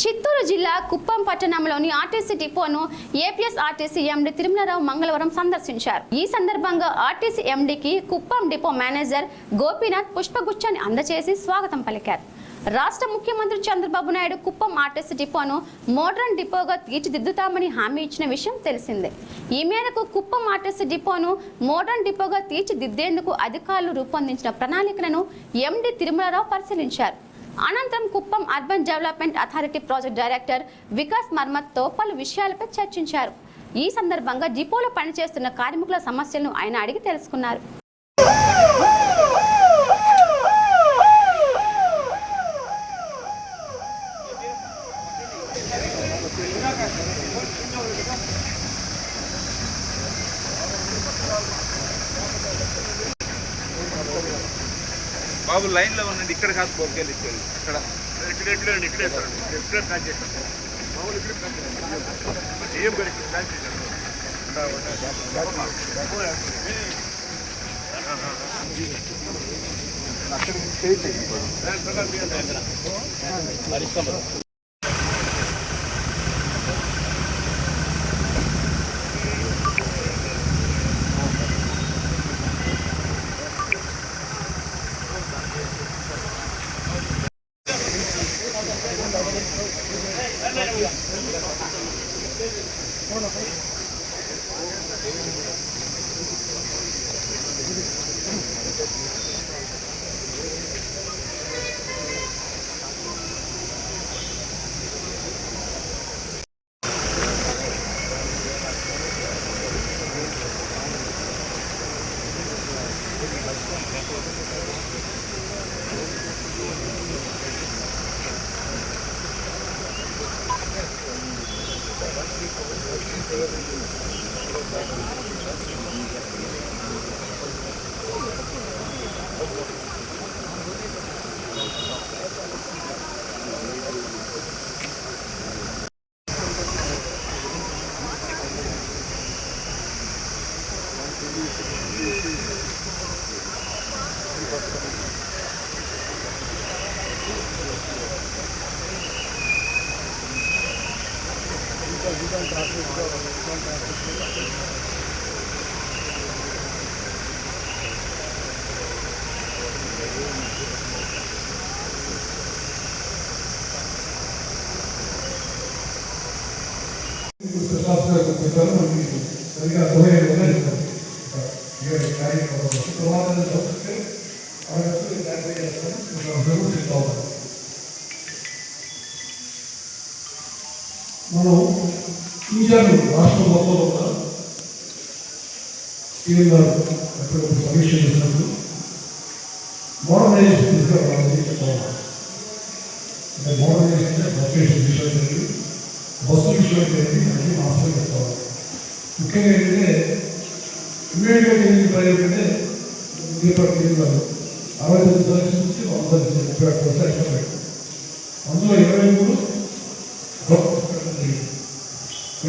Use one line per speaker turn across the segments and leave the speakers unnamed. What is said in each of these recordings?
చిత్తూరు జిల్లా కుప్పం పట్టణంలోని ఆర్టీసీ డిపోను ఏపీఎస్ఆర్టీసీ ఎండీ తిరుమలరావు మంగళవారం సందర్శించారు. ఈ సందర్భంగా ఆర్టీసీ ఎండీకి కుప్పం డిపో మేనేజర్ గోపీనాథ్ పుష్పగుచ్చాన్ని అందజేసి స్వాగతం పలికారు. రాష్ట్ర ముఖ్యమంత్రి చంద్రబాబు నాయుడు కుప్పం ఆర్టీసీ డిపోను మోడర్న్ డిపోగా తీర్చిదిద్దుతామని హామీ ఇచ్చిన విషయం తెలిసిందే. ఈ మేరకు కుప్పం ఆర్టీసీ డిపోను మోడర్న్ డిపోగా తీర్చిదిద్దేందుకు అధికారులు రూపొందించిన ప్రణాళికలను ఎండీ తిరుమలరావు పరిశీలించారు. అనంతరం Kuppam urban development authority project director Vikas మర్మత్తో పలు విషయాలపై చర్చించారు. ఈ సందర్భంగా డిపోలో పనిచేస్తున్న కార్మికుల సమస్యలను ఆయన అడిగి తెలుసుకున్నారు.
బాబు లైన్లో ఉండండి. ఇక్కడ కాదు పోకెళ్ళి ఇక్కడ ఇక్కడే సార్ ఇక్కడ ప్యాక్ చేస్తాను. మామూలు ఇక్కడ ప్యాక్ చేస్తాను. ఏం పెట్టి ప్యాక్ చేశాను.
మనం ఈజాలు రాష్ట్ర మొత్తంలో కూడా ఎప్పటికప్పుడు సమీక్ష చేసినప్పుడు మోడర్నైజేషన్ చెప్పాలి. అంటే మోడర్నైజేషన్ బస్సు విషయం జరిగి బస్సు విషయం జరిగి అన్ని మాత్రం చెప్తారు. ముఖ్యంగా ఏంటంటే ఇమీడియట్గా జరిగిన ప్రయోజనం అంటే దీపావళి 65 నుంచి 36% అందులో 23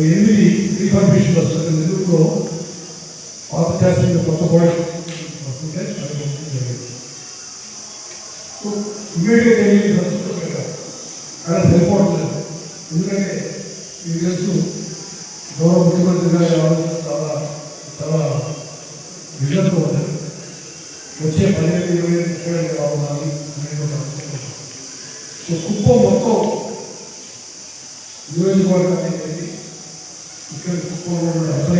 8 రీఫర్బిషన్ వస్తుంది. నెల్లూరులో పాత చేసిన కొత్త బాడీ వస్తుంటే జరిగింది. సో ఇమీడియట్గా జరిగిన పరిస్థితులు అలా సరిపోవట్లేదు. ఎందుకంటే మీకు తెలుసు గౌరవ ముఖ్యమంత్రి గారి ఆలోచన చాలా చాలా విజన్తో ఉంటుంది. వచ్చే 15-20 రావాలి. సో కుప్పం మొత్తం నియోజకవర్గాన్ని ఇక్కడ కుప్పంలో అసలు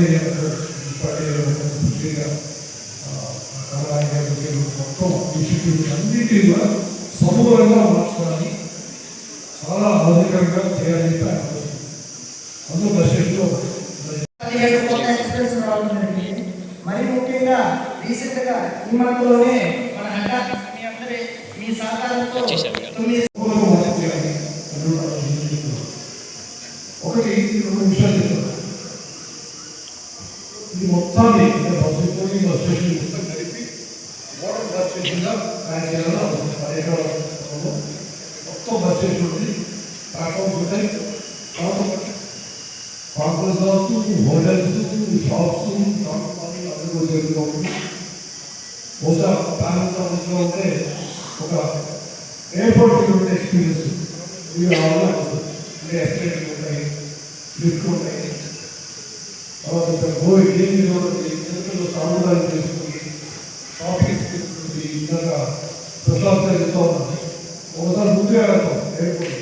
మొత్తం ఇన్స్టిట్యూట్ అన్నింటినీ కూడా సమూలంగా మార్చుకోవాలి, చాలా ఆధునికంగా చేయాలని అందులో బడ్జెట్లో
మరి ముఖ్యంగా రీసెంట్ గా ఈ మంత్లోనే మన మీ సహకారంతో
ఒకటి 2 నిమిషాలు చెప్తాను. ఇది మొత్తాన్ని బస్సు స్టేషన్ మొత్తం కలిపి మోడల్ బస్ స్టేషన్గా తయారు చేయాలని మొత్తం బస్ స్టేషన్ ఉంది. ప్లాట్ఫామ్స్ ఉంటాయి, కాంప్లెక్స్ కావచ్చు, హోటల్స్, షాప్స్, అందరూ జరుగుతుంది. బహుశా ప్రాంతంలో ఉంటే ఒక ఎయిర్పోర్ట్ ఎక్స్పీరియన్స్ ఇది రావాలని ఎస్టేట్లు ఉంటాయి, లిఫ్ట్లు ఉంటాయి. తర్వాత ఇక్కడ గోవి కేంద్రంలో చేతుల్లో సాగుదాలు చేసుకుని షాపింగ్ తీసుకుంటుంది. ఇందాక ప్రసాద్ చెప్తా ఉన్నాను, ఒకసారి ముందుగా వెళ్తాం ఎయిర్పోర్ట్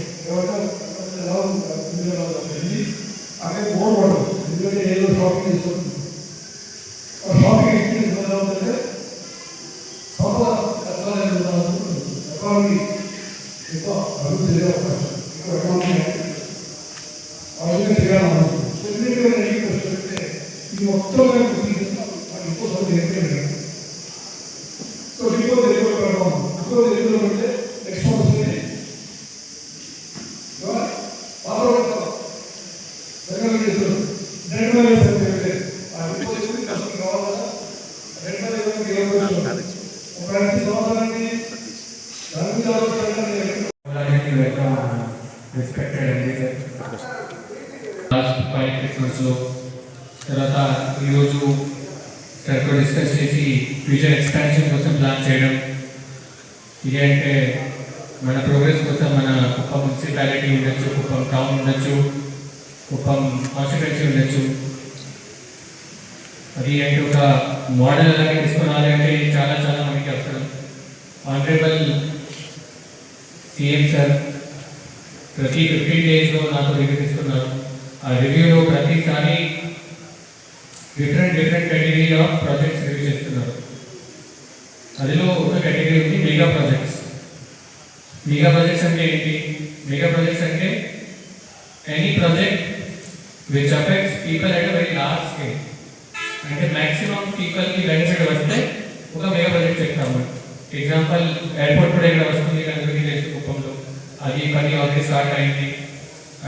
వెళ్ళి అక్కడ బోర్డు పడదు, ఎందుకంటే ఏదో షాపింగ్ తీసుకుంటుంది. ఆ షాపింగ్ ఎక్స్పీరియన్స్ ఎలా ఉందంటే ఎక్కువ అభివృద్ధి చేసే అవకాశం ఎక్కువ ఎకానమీ చేయాలనుకుంటుంది. ఇది మొత్తం ఇంకో సభ చెప్పాను. సో ఇంకో తెలుగులో పెడతాం, ఇంకో తెలుగులో పెడితే నెక్స్ట్ వస్తుంది
respected MD లాస్ట్ 5-6 months తర్వాత ఈరోజు సార్తో డిస్కస్ చేసి ఫ్యూచర్ ఎక్స్పాన్షన్ కోసం ప్లాన్ చేయడం. ఇది అంటే మన ప్రోగ్రెస్ కోసం మన కుప్పం మున్సిపాలిటీ ఉండొచ్చు, కుప్పం టౌన్ ఉండొచ్చు, కుప్పం కాన్స్టిట్యున్సీ ఉండొచ్చు. అది అంటే ఒక మోడల్ అలాగే తీసుకురావాలి అంటే చాలా చాలా మనకి అవసరం. ఆనరబుల్ సీఎం సార్ ప్రతి 15 daysలో నాకు రివ్యూ తీసుకున్నారు. ఆ రివ్యూలో ప్రతిసారి different category of projects review చేస్తున్నారు. అదిలో ఒక కేటగిరీ ఉంది మెగా ప్రాజెక్ట్స్. మెగా ప్రాజెక్ట్స్ అంటే ఏంటి? మెగా ప్రాజెక్ట్స్ అంటే any project which affects people at a very large scale, అంటే మ్యాక్సిమం పీపుల్కి బెనిఫిట్ వస్తే ఒక మెగా ప్రాజెక్ట్ చెప్తాము. ఎగ్జాంపుల్ ఎయిర్పోర్ట్ కూడా ఇక్కడ వస్తుంది అందరికీ తెలుసు కుప్పంలో. అది పని ఆల్రెడీ స్టార్ట్ అయింది,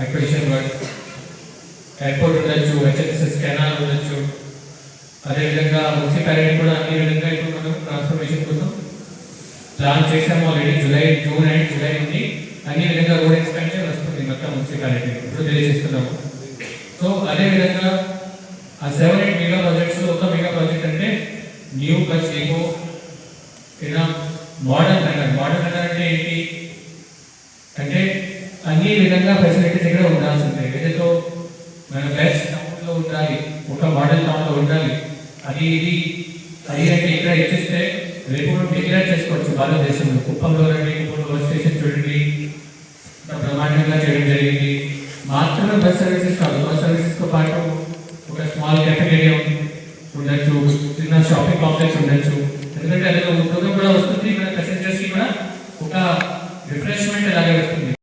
అక్విజిషన్ వర్క్. ఎయిర్పోర్ట్ ఉండొచ్చు, హెచ్ఎస్ఎస్ కెనాల్ ఉండొచ్చు. అదేవిధంగా మున్సిపాలిటీ కూడా అన్ని విధంగా ఇప్పుడు మనం ట్రాన్స్ఫర్మేషన్ కోసం ప్లాన్ చేసాము ఆల్రెడీ. జూన్ అండ్ జూలై నుండి అన్ని విధంగా రోడ్ ఎక్స్పెన్షన్ వస్తుంది మొత్తం మున్సిపాలిటీ ఇప్పుడు తెలియజేస్తున్నాము. సో అదేవిధంగా ఆ 7-8 మెగా ప్రాజెక్ట్స్లో ఒక మెగా ప్రాజెక్ట్ అంటే న్యూ బస్ డిపో ఇలా మోడర్న్ నగర్. మోడర్న్ నగర్ అంటే ఏంటి అంటే అన్ని విధంగా ఫెసిలిటీస్ ఇక్కడ ఉండాల్సిందే. ఏదైతే మన బెస్ట్ టౌన్లో ఉండాలి, ఒక మోడల్ టౌన్లో ఉండాలి. అది అంటే ఇక్కడ ఇచ్చేస్తే రేపు డిక్లేర్ చేసుకోవచ్చు భారతదేశంలో. కుప్పంలో రండి, కుప్పంలో బస్ స్టేషన్ చూడండి, బ్రహ్మాండంగా చేయడం జరిగింది. మాత్రమే బస్ సర్వీసెస్ కాదు,